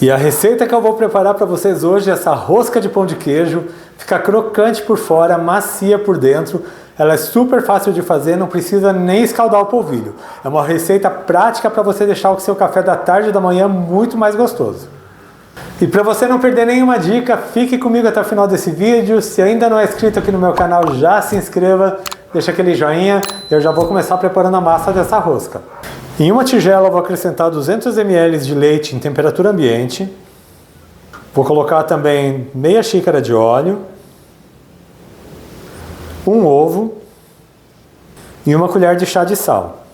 E a receita que eu vou preparar para vocês hoje é essa rosca de pão de queijo. Fica crocante por fora, macia por dentro. Ela é super fácil de fazer, não precisa nem escaldar o polvilho. É uma receita prática para você deixar o seu café da tarde e da manhã muito mais gostoso. E para você não perder nenhuma dica, fique comigo até o final desse vídeo. Se ainda não é inscrito aqui no meu canal, já se inscreva, deixa aquele joinha. Eu já vou começar preparando a massa dessa rosca. Em uma tigela eu vou acrescentar 200 ml de leite em temperatura ambiente. Vou colocar também meia xícara de óleo, um ovo e uma colher de chá de sal.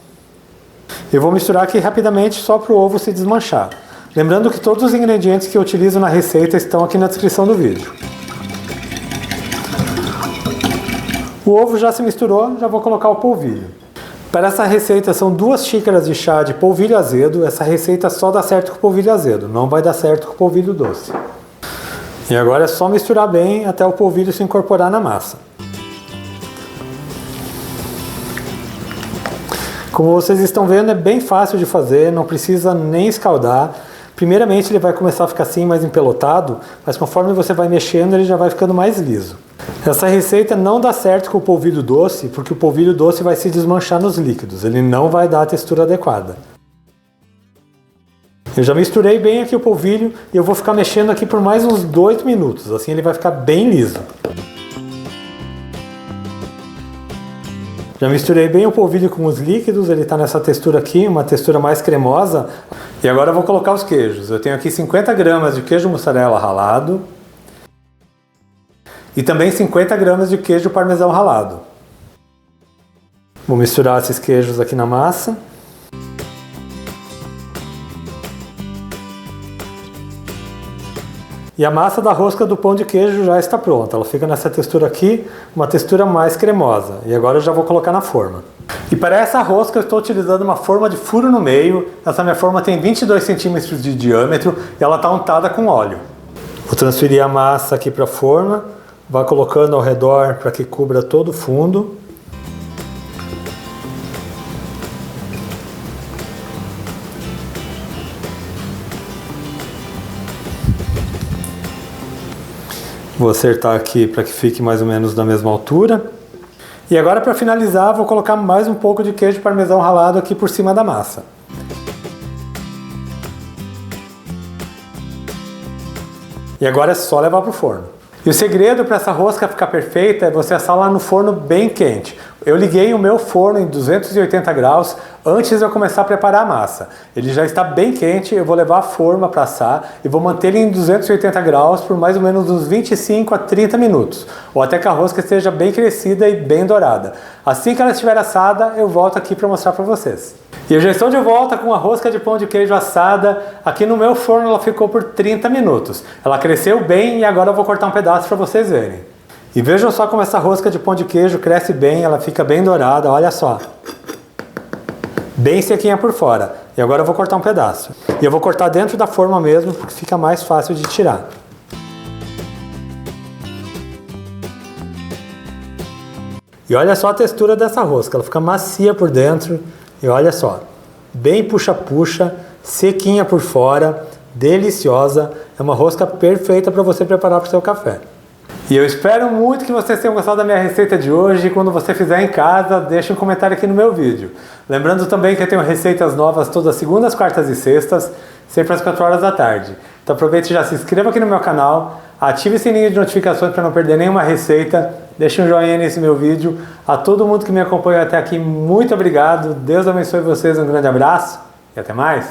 Eu vou misturar aqui rapidamente só para o ovo se desmanchar. Lembrando que todos os ingredientes que eu utilizo na receita estão aqui na descrição do vídeo. O ovo já se misturou, já vou colocar o polvilho. Para essa receita são 2 xícaras de chá de polvilho azedo. Essa receita só dá certo com polvilho azedo, não vai dar certo com polvilho doce. E agora é só misturar bem até o polvilho se incorporar na massa. Como vocês estão vendo, é bem fácil de fazer, não precisa nem escaldar. Primeiramente ele vai começar a ficar assim mais empelotado, mas conforme você vai mexendo ele já vai ficando mais liso. Essa receita não dá certo com o polvilho doce, porque o polvilho doce vai se desmanchar nos líquidos, ele não vai dar a textura adequada. Eu já misturei bem aqui o polvilho e eu vou ficar mexendo aqui por mais uns 2 minutos, assim ele vai ficar bem liso. Já misturei bem o polvilho com os líquidos, ele está nessa textura aqui, uma textura mais cremosa. E agora eu vou colocar os queijos. Eu tenho aqui 50 gramas de queijo mussarela ralado. E também 50 gramas de queijo parmesão ralado. Vou misturar esses queijos aqui na massa. E a massa da rosca do pão de queijo já está pronta. Ela fica nessa textura aqui, uma textura mais cremosa. E agora eu já vou colocar na forma. E para essa rosca eu estou utilizando uma forma de furo no meio. Essa minha forma tem 22 centímetros de diâmetro e ela está untada com óleo. Vou transferir a massa aqui para a forma. Vá colocando ao redor para que cubra todo o fundo. Vou acertar aqui para que fique mais ou menos da mesma altura. E agora para finalizar vou colocar mais um pouco de queijo parmesão ralado aqui por cima da massa. E agora é só levar para o forno. E o segredo para essa rosca ficar perfeita é você assar lá no forno bem quente. Eu liguei o meu forno em 280 graus antes de eu começar a preparar a massa. Ele já está bem quente, eu vou levar a forma para assar e vou manter ele em 280 graus por mais ou menos uns 25 a 30 minutos, ou até que a rosca esteja bem crescida e bem dourada. Assim que ela estiver assada, eu volto aqui para mostrar para vocês. E eu já estou de volta com a rosca de pão de queijo assada. Aqui no meu forno ela ficou por 30 minutos. Ela cresceu bem e agora eu vou cortar um pedaço para vocês verem. E vejam só como essa rosca de pão de queijo cresce bem, ela fica bem dourada, olha só. Bem sequinha por fora. E agora eu vou cortar um pedaço. E eu vou cortar dentro da forma mesmo, porque fica mais fácil de tirar. E olha só a textura dessa rosca, ela fica macia por dentro. E olha só, bem puxa-puxa, sequinha por fora, deliciosa. É uma rosca perfeita para você preparar para o seu café. E eu espero muito que vocês tenham gostado da minha receita de hoje. Quando você fizer em casa, deixe um comentário aqui no meu vídeo. Lembrando também que eu tenho receitas novas todas segundas, quartas e sextas, sempre às 4 horas da tarde. Então aproveite e já se inscreva aqui no meu canal, ative o sininho de notificações para não perder nenhuma receita, deixe um joinha nesse meu vídeo. A todo mundo que me acompanhou até aqui, muito obrigado. Deus abençoe vocês, um grande abraço e até mais.